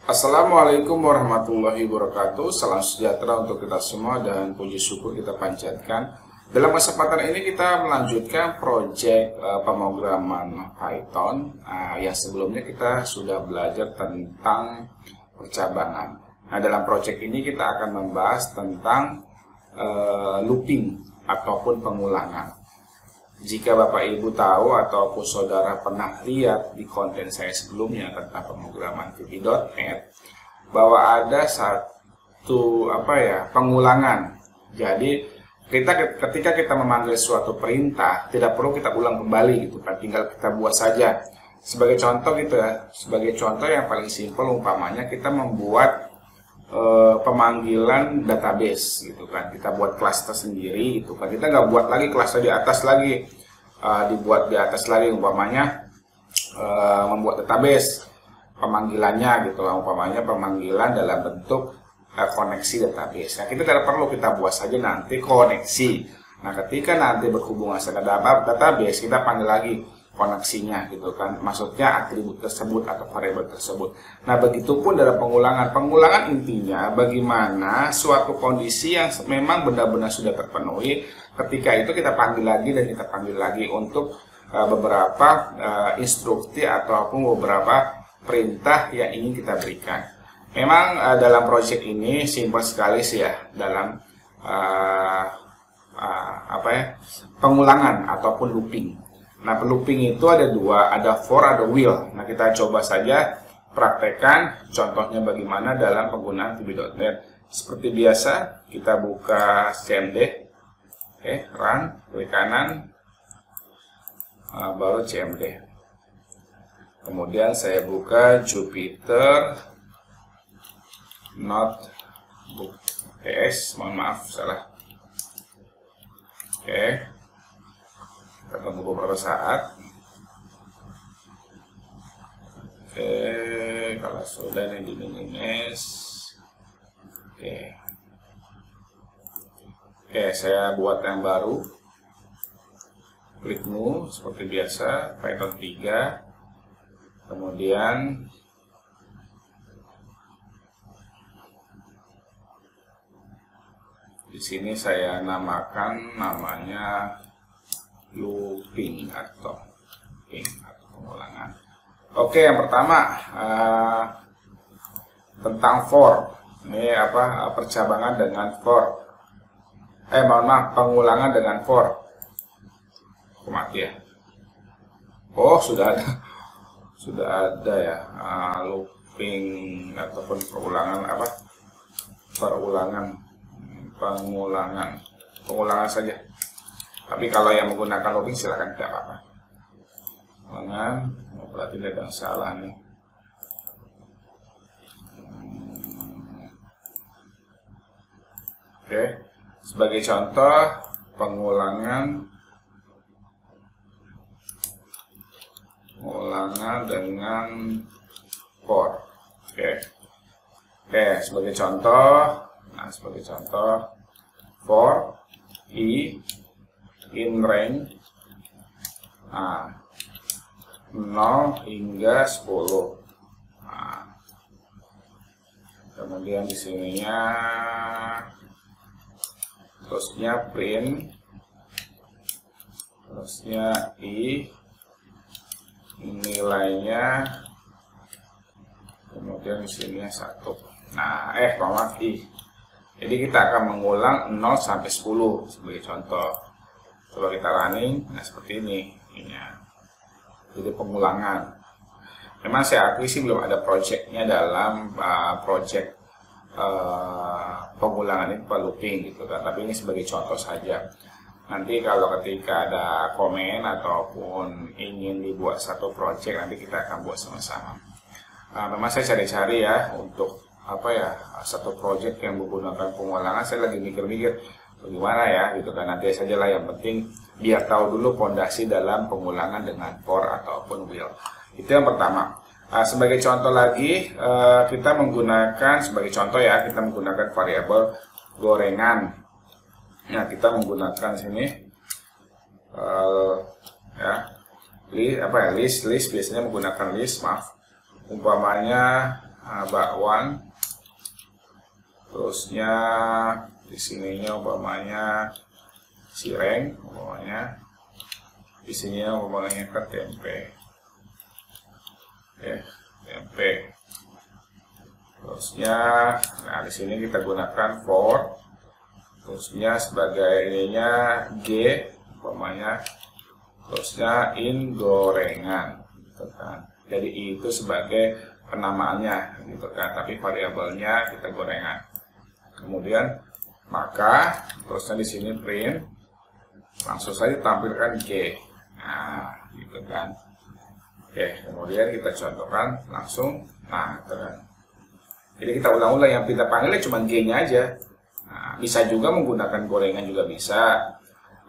Assalamualaikum warahmatullahi wabarakatuh. Salam sejahtera untuk kita semua dan puji syukur kita panjatkan. Dalam kesempatan ini kita melanjutkan proyek pemrograman Python yang sebelumnya kita sudah belajar tentang percabangan. Nah, dalam proyek ini kita akan membahas tentang looping ataupun pengulangan. Jika Bapak Ibu tahu ataupun saudara pernah lihat di konten saya sebelumnya tentang pemrograman VB.NET bahwa ada satu pengulangan. Jadi ketika kita memanggil suatu perintah tidak perlu kita ulang kembali gitu kan, tinggal kita buat saja. Sebagai contoh gitu ya, sebagai contoh yang paling simpel umpamanya kita membuat pemanggilan database gitu kan, kita buat kelas tersendiri gitu kan, kita nggak buat lagi kelasnya di atas lagi, dibuat di atas lagi umpamanya membuat database pemanggilannya gitu, umpamanya pemanggilan dalam bentuk koneksi database. Nah, kita tidak perlu, kita buat saja nanti koneksi. Nah, ketika nanti berhubungan dengan database kita panggil lagi koneksinya gitu kan, maksudnya atribut tersebut atau variabel tersebut. Nah, begitupun dalam pengulangan intinya bagaimana suatu kondisi yang memang benar-benar sudah terpenuhi, ketika itu kita panggil lagi dan kita panggil lagi untuk beberapa instruksi ataupun beberapa perintah yang ingin kita berikan. Memang dalam proyek ini simpel sekali sih ya dalam pengulangan ataupun looping. Nah, looping itu ada dua, ada for, ada will. Nah, kita coba saja praktekkan contohnya bagaimana dalam penggunaan VB.NET. Seperti biasa, kita buka CMD, run, klik kanan, baru CMD. Kemudian saya buka Jupyter Notebook PS, mohon maaf salah. Kita tunggu beberapa saat. Kalau sudah ini di minimize. Saya buat yang baru. Klik new seperti biasa, Python 3. Kemudian di sini saya namakan namanya looping atau pengulangan. Oke, yang pertama tentang for. Ini percabangan dengan for. Pengulangan dengan for. Mati ya. Oh, sudah ada ya. Looping ataupun pengulangan saja. Tapi kalau yang menggunakan looping silahkan, tidak apa-apa. Berarti tidak ada salah nih. Sebagai contoh pengulangan dengan for. Sebagai contoh, for i in range 0 hingga 10. Kemudian di sininya terusnya print, terusnya i nilainya, kemudian di sininya 1. i. Jadi kita akan mengulang 0 sampai 10 sebagai contoh. Coba kita running, seperti ini. Jadi pengulangan. Memang saya akui sih belum ada projectnya dalam project pengulangan ini looping gitu kan. Tapi ini sebagai contoh saja. Nanti kalau ketika ada komen ataupun ingin dibuat satu project, nanti kita akan buat sama-sama. Memang saya cari-cari ya untuk satu project yang menggunakan pengulangan. Saya lagi mikir-mikir bagaimana ya gitu kan, nanti sajalah, yang penting biar tahu dulu fondasi dalam pengulangan dengan for ataupun will. Itu yang pertama. Sebagai contoh lagi, kita menggunakan variabel gorengan. Nah, kita menggunakan sini list biasanya menggunakan list, umpamanya bakwan. Terusnya di sininya umpamanya cireng, umpamanya di sininya umpamanya kan tempe. Oke, tempe. Terusnya, nah di sini kita gunakan for. Terusnya sebagai ininya G, umpamanya. Terusnya in gorengan, gitu kan. Jadi itu sebagai penamaannya, gitu kan. Tapi variabelnya kita gorengan. Kemudian maka, terusnya di sini print, langsung saja tampilkan G. Nah, gitu kan. Oke, kemudian kita contohkan langsung. Nah, gitu kan. Jadi kita ulang-ulang, yang kita panggilnya cuma G-nya aja. Nah, bisa juga menggunakan gorengan juga bisa.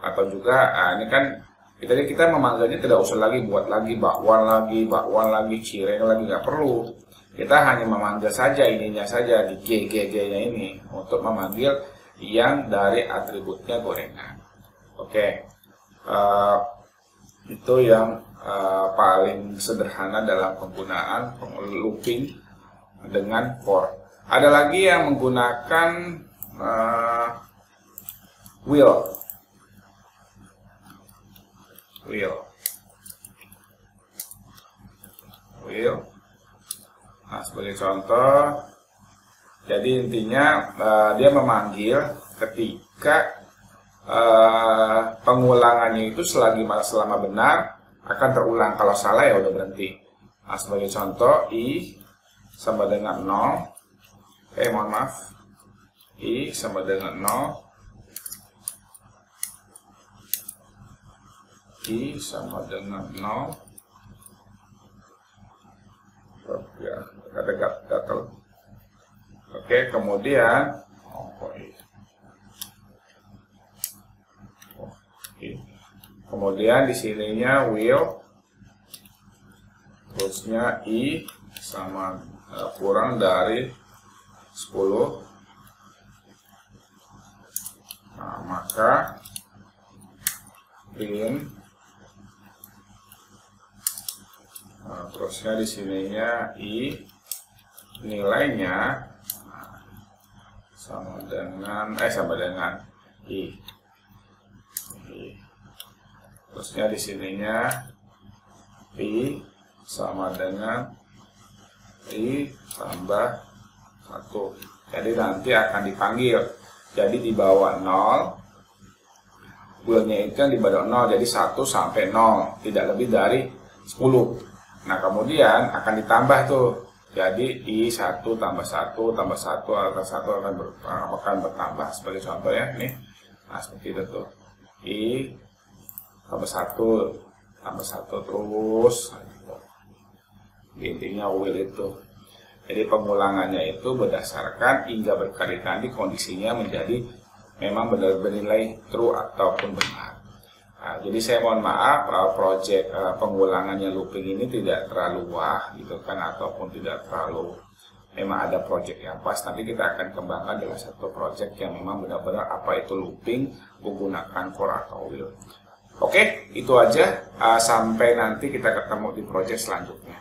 Atau juga, ini kan kita memanggilnya tidak usah lagi buat lagi bakwan lagi, cireng lagi, nggak perlu. Kita hanya memanggil saja ininya saja di G-nya ini untuk memanggil yang dari atributnya gorengan. Oke, itu yang paling sederhana dalam penggunaan looping dengan for. Ada lagi yang menggunakan will. Nah, sebagai contoh, jadi intinya dia memanggil ketika pengulangannya itu selama benar akan terulang, kalau salah ya udah berhenti. Nah, sebagai contoh, i sama dengan 0, mohon maaf, i sama dengan 0, i sama dengan 0, ya, ada gatal. Oke, kemudian kemudian di sininya will, terusnya i sama kurang dari 10. Nah, maka print, terusnya di sininya i nilainya sama dengan i. Terusnya di sininya i sama dengan i tambah 1. Jadi nanti akan dipanggil. Jadi di bawah 0, will-nya itu yang di bawah 0, jadi 1 sampai 0, tidak lebih dari 10. Nah, kemudian akan ditambah tuh. Jadi i 1 tambah 1 tambah 1 akan 1 akan bertambah, sebagai contoh ya, nih. Nah, seperti itu tuh. I tambah 1 tambah 1 terus. Intinya will itu. Jadi pengulangannya itu berdasarkan hingga berkali-kali kondisinya menjadi memang benar bernilai true ataupun benar. Nah, jadi saya mohon maaf, project pengulangannya looping ini tidak terlalu wah gitu kan, ataupun tidak terlalu, memang ada project yang pas. Nanti kita akan kembangkan dalam satu project yang memang benar-benar apa itu looping menggunakan for atau will. Oke, itu aja. Sampai nanti kita ketemu di project selanjutnya.